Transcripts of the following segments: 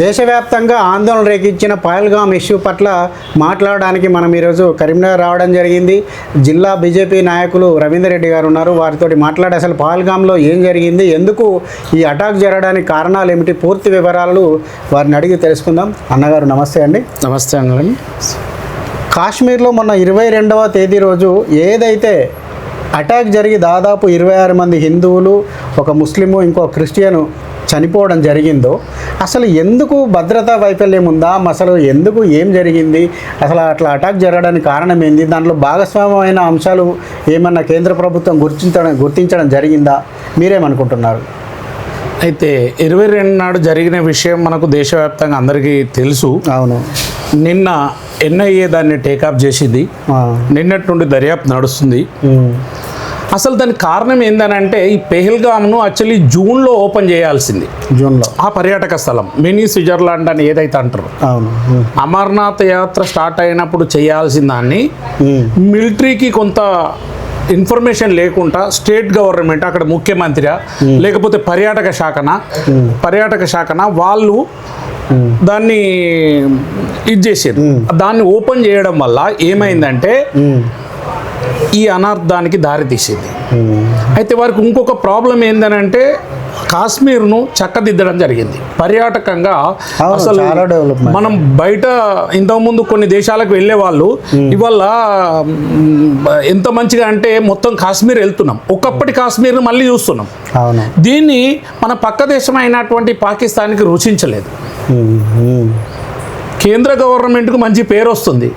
దేశవ్యాప్తంగా ఆందోళన రేకించిన పహల్గామ్ ఇష్యూ పట్ల మాట్లాడడానికి మనం ఈరోజు కరీంనగర్ రావడం జరిగింది. జిల్లా బీజేపీ నాయకులు రవీందర్ రెడ్డి గారు ఉన్నారు. వారితోటి మాట్లాడి అసలు పహల్గామ్లో ఏం జరిగింది, ఎందుకు ఈ అటాక్ జరగడానికి కారణాలు ఏమిటి, పూర్తి వివరాలు వారిని అడిగి తెలుసుకుందాం. అన్నగారు నమస్తే అండి. నమస్తే అండి. కాశ్మీర్లో మొన్న 22వ తేదీ రోజు ఏదైతే అటాక్ జరిగి దాదాపు 26 మంది హిందువులు, ఒక ముస్లిము, ఇంకో క్రిస్టియను చనిపోవడం జరిగిందో అసలు ఎందుకు భద్రతా వైఫల్యం ఉందా, అసలు ఎందుకు ఏం జరిగింది, అసలు అట్లా అటాక్ జరగడానికి కారణం ఏంది, దాంట్లో భాగస్వామ్యమైన అంశాలు ఏమన్నా కేంద్ర ప్రభుత్వం గుర్తించడం జరిగిందా, మీరేమనుకుంటున్నారు? అయితే 22 నాడు జరిగిన విషయం మనకు దేశవ్యాప్తంగా అందరికీ తెలుసు. అవును. నిన్న ఎన్ఐఏ దాన్ని టేకప్ చేసింది. నిన్నటి నుండి దర్యాప్తు నడుస్తుంది. అసలు దానికి కారణం ఏందనంటే ఈ పెహల్గామ్ను యాక్చువల్లీ జూన్లో ఓపెన్ చేయాల్సింది. జూన్లో ఆ పర్యాటక స్థలం మినీ స్విట్జర్లాండ్ అని ఏదైతే అంటారు, అవును, అమర్నాథ్ యాత్ర స్టార్ట్ అయినప్పుడు చేయాల్సిన దాన్ని మిలిటరీకి కొంత ఇన్ఫర్మేషన్ లేకుండా స్టేట్ గవర్నమెంట్, అక్కడ ముఖ్యమంత్రి లేకపోతే పర్యాటక శాఖన వాళ్ళు దాన్ని ఇది చేసారు. దాన్ని ఓపెన్ చేయడం వల్ల ఏమైందంటే ఈ అనర్థానికి దారి తీసింది. అయితే వారికి ఇంకొక ప్రాబ్లం ఏందనంటే కాశ్మీర్ను చక్కదిద్దడం జరిగింది పర్యాటకంగా. అసలు మనం బయట ఇంతకుముందు కొన్ని దేశాలకు వెళ్ళే వాళ్ళు ఇవాళ ఎంత మంచిగా అంటే మొత్తం కాశ్మీర్ వెళ్తున్నాం, ఒకప్పటి కాశ్మీర్ను మళ్ళీ చూస్తున్నాం. దీన్ని మన పక్క దేశం అయినటువంటి పాకిస్తాన్కి రుచించలేదు. కేంద్ర గవర్నమెంట్కు మంచి పేరు వస్తుంది.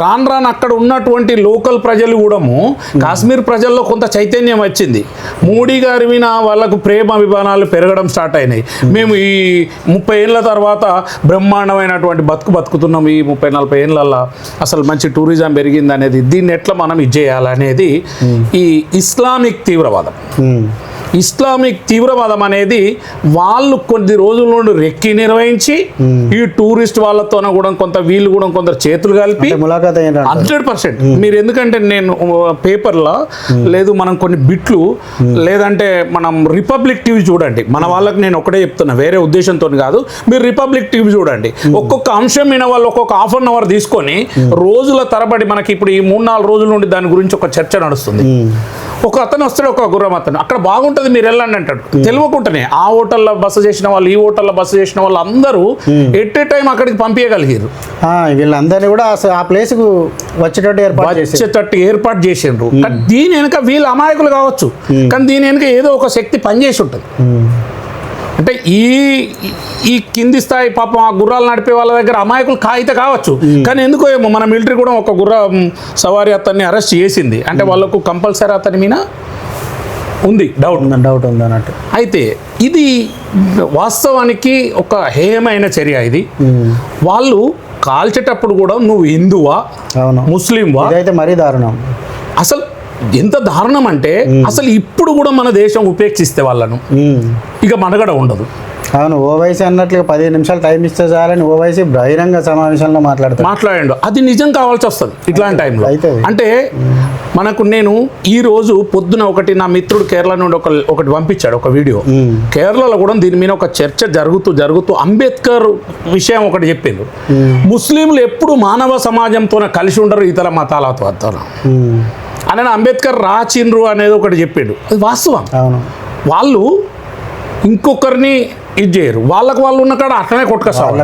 రాను అక్కడ ఉన్నటువంటి లోకల్ ప్రజలు కూడా కాశ్మీర్ ప్రజల్లో కొంత చైతన్యం వచ్చింది. మోడీ గారి మీద వాళ్ళకు ప్రేమ అభిమానాలు పెరగడం స్టార్ట్ అయినాయి. మేము ఈ 30 ఏళ్ళ తర్వాత బ్రహ్మాండమైనటువంటి బతుకుతున్నాం, ఈ 30-40 ఏళ్ళల్లో అసలు మంచి టూరిజం పెరిగింది అనేది, దీన్ని ఎట్లా మనం ఇది చేయాలనేది ఈ ఇస్లామిక్ తీవ్రవాదం అనేది వాళ్ళు కొద్ది రోజుల నుండి రెక్కి నిర్వహించి ఈ టూరిస్ట్ వాళ్ళతో కూడా వీళ్ళు కూడా కొందరు చేతులు కలిపి 100%. మీరు ఎందుకంటే నేను పేపర్లో లేదు, మనం కొన్ని బిట్లు లేదంటే మనం రిపబ్లిక్ టీవీ చూడండి. మన వాళ్ళకి నేను ఒకటే చెప్తున్నా, వేరే ఉద్దేశంతో కాదు. మీరు రిపబ్లిక్ టీవీ చూడండి. ఒక్కొక్క అంశం మీద వాళ్ళు ఒక్కొక్క ½ అవర్ తీసుకొని రోజుల తరబడి మనకి ఇప్పుడు ఈ 3-4 రోజుల నుండి దాని గురించి ఒక చర్చ నడుస్తుంది. ఒక అతను వస్తాడు, ఒక గుర్రం అతను, అక్కడ బాగుంటుంది మీరు వెళ్ళండి అంటాడు. తెలియకుండానే ఆ హోటల్లో బస చేసిన వాళ్ళు, ఈ హోటల్లో బస చేసిన వాళ్ళు అందరూ ఎట్ ఏ టైం అక్కడికి పంపించగలిగారు. వీళ్ళందరినీ కూడా ఆ ప్లేస్ కు వచ్చేటట్టు ఏర్పాటు చేసిండ్రు. దీని వెనుక వీళ్ళు అమాయకులు కావచ్చు, కానీ దీని వెనుక ఏదో ఒక శక్తి పనిచేసి ఉంటుంది. అంటే ఈ కింది స్థాయి పాపం ఆ గుర్రాలు నడిపే వాళ్ళ దగ్గర అమాయకులు కాయితే కావచ్చు, కానీ ఎందుకో ఏమో మన మిలిటరీ కూడా ఒక గుర్రం సవారీ అతన్ని అరెస్ట్ చేసింది. అంటే వాళ్ళకు కంపల్సరీ అతని మీద ఉంది డౌట్ ఉంది అన్నట్టు. అయితే ఇది వాస్తవానికి ఒక హేయమైన చర్య. ఇది వాళ్ళు కాల్చేటప్పుడు కూడా నువ్వు హిందువా ముస్లింవా, అయితే మరీ దారుణం. అసలు ఎంత దారుణం అంటే అసలు ఇప్పుడు కూడా మన దేశం ఉపేక్షిస్తే వాళ్ళను ఇక మనగడ ఉండదు. అవును, ఓవైసీ అన్నట్లుగా 15 నిమిషాలు టైం ఇస్తే చాలని ఓవైసీ బహిరంగ సమావేశంలో మాట్లాడాడు. అది నిజం కావాల్సి వస్తుంది ఇట్లాంటి టైంలో. అంటే మనకు నేను ఈ రోజు పొద్దున నా మిత్రుడు కేరళ నుండి ఒకటి పంపించాడు, ఒక వీడియో. కేరళలో కూడా దీని మీద ఒక చర్చ జరుగుతూ అంబేద్కర్ విషయం ఒకటి చెప్పిండు. ముస్లింలు ఎప్పుడు మానవ సమాజంతో కలిసి ఉండరు ఇతర మతాలతో అని అంబేద్కర్ రాచిండ్రు అనేది ఒకటి చెప్పిండు. అది వాస్తవం. వాళ్ళు ఇంకొకరిని ఇది చేయరు, వాళ్ళకు వాళ్ళు ఉన్న కాడ అట్లనే కొట్టుకొస్తారు.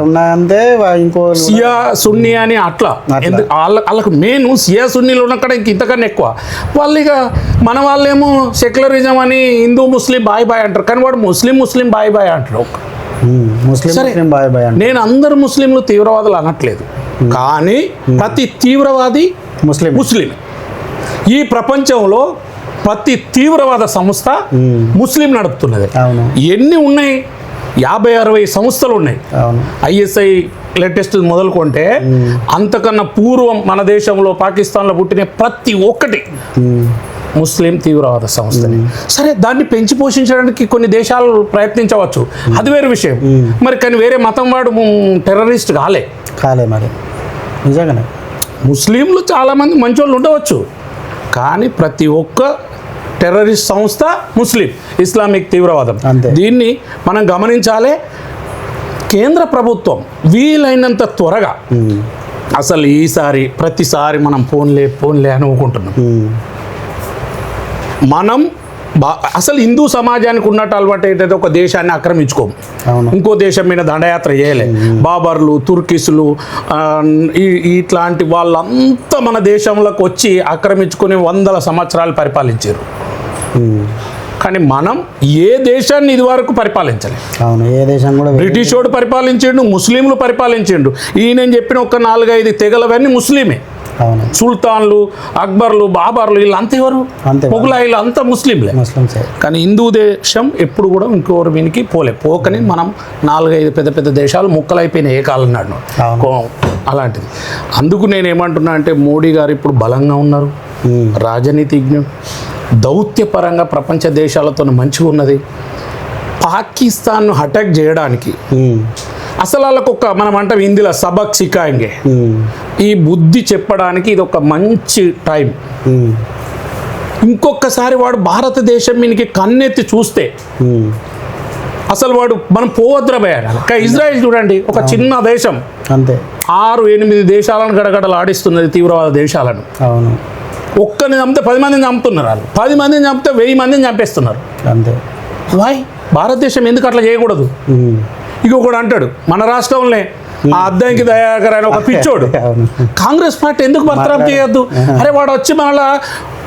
సియా సున్నీ అని అట్లా వాళ్ళకు మెయిన్ సియా సున్నీలు ఉన్న కాడ ఇంతకన్నా ఎక్కువ. వాళ్ళు ఇక మన వాళ్ళేమో సెక్యులరిజం అని హిందూ ముస్లిం బాయ్ అంటారు, కానీ వాడు ముస్లిం బాయ్ అంటారు. నేను అందరు ముస్లింలు తీవ్రవాదులు అనట్లేదు, కానీ ప్రతి తీవ్రవాది ముస్లిం. ఈ ప్రపంచంలో ప్రతి తీవ్రవాద సంస్థ ముస్లిం నడుపుతున్నది. ఎన్ని ఉన్నాయి? 50-60 సంస్థలు ఉన్నాయి. ISI లేటెస్ట్ మొదలుకుంటే అంతకన్నా పూర్వం మన దేశంలో పాకిస్తాన్లో పుట్టిన ప్రతి ఒక్కటి ముస్లిం తీవ్రవాద సంస్థని. సరే, దాన్ని పెంచి పోషించడానికి కొన్ని దేశాలు ప్రయత్నించవచ్చు, అది వేరే విషయం. మరి కానీ వేరే మతం వాడు టెర్రరిస్ట్ కాలే మరి నిజంగానే. ముస్లింలు చాలామంది మంచోళ్ళు ఉండవచ్చు, కానీ ప్రతి ఒక్క టెర్రరిస్ట్ సంస్థ ముస్లిం, ఇస్లామిక్ తీవ్రవాదం. దీన్ని మనం గమనించాలి. కేంద్ర ప్రభుత్వం వీలైనంత త్వరగా అసలు ఈసారి ప్రతిసారి మనం పోన్లే అని ఊకుంటున్నాం. మనం అసలు హిందూ సమాజానికి ఉన్నట్టు అలవాటు ఏంటంటే ఒక దేశాన్ని ఆక్రమించుకోము, ఇంకో దేశం మీద దండయాత్ర చేయలే. బాబర్లు, తుర్కిస్లు ఇట్లాంటి వాళ్ళంతా మన దేశంలోకి వచ్చి ఆక్రమించుకుని 100 సంవత్సరాలు పరిపాలించారు. కానీ మనం ఏ దేశాన్ని ఇది వరకు పరిపాలించలేదు. ఏ దేశం కూడా బ్రిటిష్ వాడు పరిపాలించిండు, ముస్లింలు పరిపాలించిండు. ఈయన చెప్పిన ఒక 4-5 తెగలవన్నీ ముస్లిమే. సుల్తాన్లు, అక్బర్లు, బాబర్లు వీళ్ళంతా ఎవరు? మొఘలాయిలు అంతా ముస్లింలే. కానీ హిందూ దేశం ఎప్పుడు కూడా ఇంకోరు వీనికి పోకని మనం 4-5 పెద్ద దేశాలు ముక్కలైపోయినాయి ఏ కాలం నాడు అలాంటిది. అందుకు నేను ఏమంటున్నా అంటే మోడీ గారు ఇప్పుడు బలంగా ఉన్నారు, రాజనీతిజ్ఞుడు, దౌత్యపరంగా ప్రపంచ దేశాలతో మంచిగా ఉన్నది. పాకిస్తాన్ను అటాక్ చేయడానికి అసలు వాళ్ళకు ఒక మనం అంటాం హిందీలో సబక్ సికాయింగే, ఈ బుద్ధి చెప్పడానికి ఇది ఒక మంచి టైం. ఇంకొకసారి వాడు భారతదేశం మీదకి కన్నెత్తి చూస్తే అసలు వాడు మనం పోవద్దురా భయాలి. ఇజ్రాయిల్ చూడండి, ఒక చిన్న దేశం, అంతే 6-8 దేశాలను గడగడలు ఆడిస్తున్నది, తీవ్రవాద దేశాలను. ఒక్కరిని చంపితే 10 మందిని చంపుతున్నారు. వాళ్ళు 10 మందిని చంపితే 1000 మందిని చంపేస్తున్నారు. అంతే వాయ్ భారతదేశం ఎందుకు అట్లా చేయకూడదు? ఇంకొకడు అంటాడు మన రాష్ట్రంలో ఆ అద్దంకి దయాకర్ అని ఒక పిచ్చోడు, కాంగ్రెస్ పార్టీ ఎందుకు బర్తరఫ్ చేయొద్దు? అరే వాడు వచ్చి మళ్ళా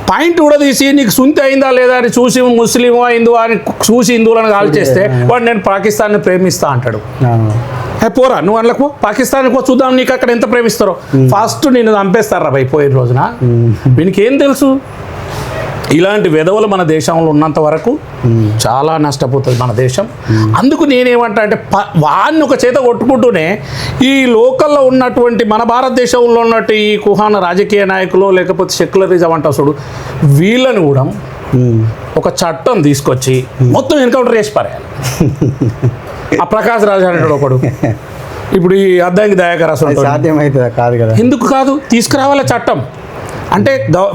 పాయింట్ కూడా తీసి నీకు సుంతి అయిందా లేదా అని చూసి ముస్లిమా హిందువా అని చూసి హిందువులను కాల్ చేస్తే వాడు నేను పాకిస్తాన్ని ప్రేమిస్తా అంటాడు. పోరా నువ్వు అందులో పాకిస్తాన్కి పో, చూద్దాం నీకు అక్కడ ఎంత ప్రేమిస్తారో. ఫస్ట్ నేను చంపేస్తారా భయ్ పోయిన రోజున. వీనికి ఏం తెలుసు? ఇలాంటి వెధవలు మన దేశంలో ఉన్నంత వరకు చాలా నష్టపోతుంది మన దేశం. అందుకు నేనేమంటా అంటే వాడిని ఒక చేత కొట్టుకుంటూనే ఈ లోకల్లో ఉన్నటువంటి మన భారతదేశంలో ఉన్నట్టు ఈ కుహాన రాజకీయ నాయకులు లేకపోతే సెక్యులరిజం అంటారు చూడు, వీళ్ళని కూడా ఒక చట్టం తీసుకొచ్చి మొత్తం ఎన్కౌంటర్ చేసి పారేయాలి. ఆ ప్రకాష్ రాజ్ అనేవాడు ఒకడు, ఇప్పుడు ఈ అద్దంకి దయాకర్ అసలు సాధ్యమవుతుందా? కాదు కదా. ఎందుకు కాదు, తీసుకురావాల చట్టం. అంటే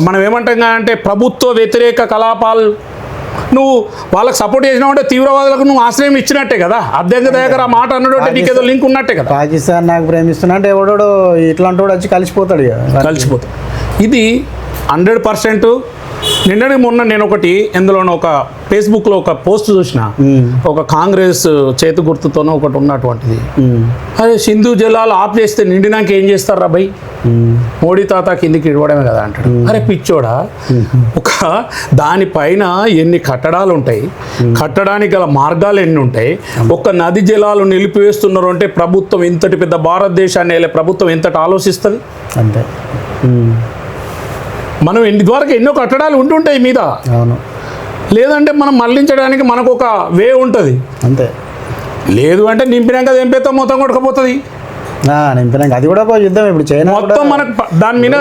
మనం ఏమంటాం అంటే ప్రభుత్వ వ్యతిరేక కలాపాలు నువ్వు వాళ్ళకి సపోర్ట్ చేసినావు అంటే తీవ్రవాదులకు నువ్వు ఆశ్రయం ఇచ్చినట్టే కదా. అద్దంకి దయాకర్ ఆ మాట అన్నాడు అంటే నీకేదో లింక్ ఉన్నట్టే కదా. పాకిస్తాన్ నాకు ప్రేమిస్తున్నా అంటే ఎవడో ఇట్లాంటి వాడు వచ్చి కలిసిపోతాడు. ఇది 100%. నిన్నటి మొన్న నేను ఒకటి ఎందులోనో ఒక ఫేస్బుక్లో ఒక పోస్ట్ చూసిన, ఒక కాంగ్రెస్ చేతి గుర్తుతోనో ఒకటి ఉన్నటువంటిది. అరే సింధు జలాలు ఆఫ్ చేస్తే నిండినాక ఏం చేస్తారా భయ్? మోడీ తాత కిందికి ఇవ్వడమే కదా అంటాడు. అరే పిచ్చోడా, ఒక దానిపైన ఎన్ని కట్టడాలు ఉంటాయి, కట్టడానికి గల మార్గాలు ఎన్ని ఉంటాయి. ఒక నది జలాలు నిలిపివేస్తున్నారు అంటే ప్రభుత్వం ఇంతటి పెద్ద భారతదేశాన్ని ప్రభుత్వం ఎంతటి ఆలోచిస్తుంది? అంతే. మనం ఇదివరకు ఎన్నో కట్టడాలు ఉంటుంటాయి మీద, లేదంటే మనం మళ్లించడానికి మనకు ఒక వే ఉంటుంది. అంతే. లేదు అంటే నింపినాక తెంపేస్తాం, మొత్తం కొట్టుకుపోతుంది. నింపినాక అది కూడా ఒక యుద్ధం. ఇప్పుడు చైనా మొత్తం మనకు దాని మీద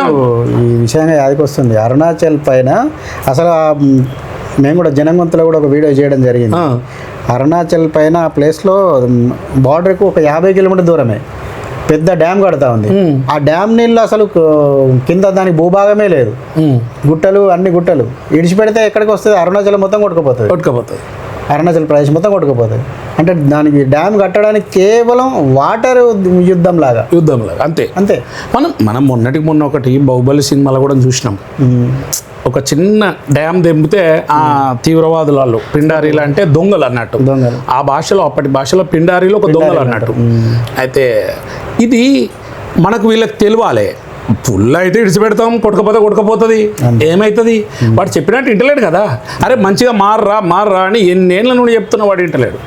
ఈ విషయంగా యాదికి వస్తుంది. అరుణాచల్ పైన అసలు మేము కూడా జనంగొంతలో కూడా ఒక వీడియో చేయడం జరిగింది. అరుణాచల్ పైన ఆ ప్లేస్లో బార్డర్కు ఒక 50 కిలోమీటర్ దూరమే పెద్ద డ్యామ్ కడతా ఉంది. ఆ డ్యామ్ నీళ్ళు అసలు కింద దానికి భూభాగమే లేదు, గుట్టలు అన్ని గుట్టలు. ఇడిచిపెడితే ఎక్కడికి వస్తుంది? అరుణాచల్ మొత్తం కొట్టుకుపోతుంది. అరుణాచల్ ప్రదేశ్ మొత్తం కొట్టుకుపోతుంది. అంటే దానికి డ్యామ్ కట్టడానికి కేవలం వాటర్ యుద్ధం లాగా అంతే. మనం మొన్న ఒకటి బాహుబలి సినిమాలో కూడా చూసినాం. ఒక చిన్న డ్యామ్ తెంపితే ఆ తీవ్రవాదులు పిండారీలు అంటే దొంగలు అన్నట్టు, ఆ భాషలో అప్పటి భాషలో పిండారీలు ఒక దొంగలు అన్నట్టు. అయితే ఇది మనకు వీళ్ళకి తెలియాలి. ఫుల్ అయితే ఇడిచిపెడతాం, కొట్టుకపోతుంది, ఏమవుతుంది? వాడు చెప్పినట్టు ఇంటలేడు కదా. అరే మంచిగా మారరా అని ఎన్నేళ్ళ నుండి చెప్తున్నా, వాడు ఇంటలేడు.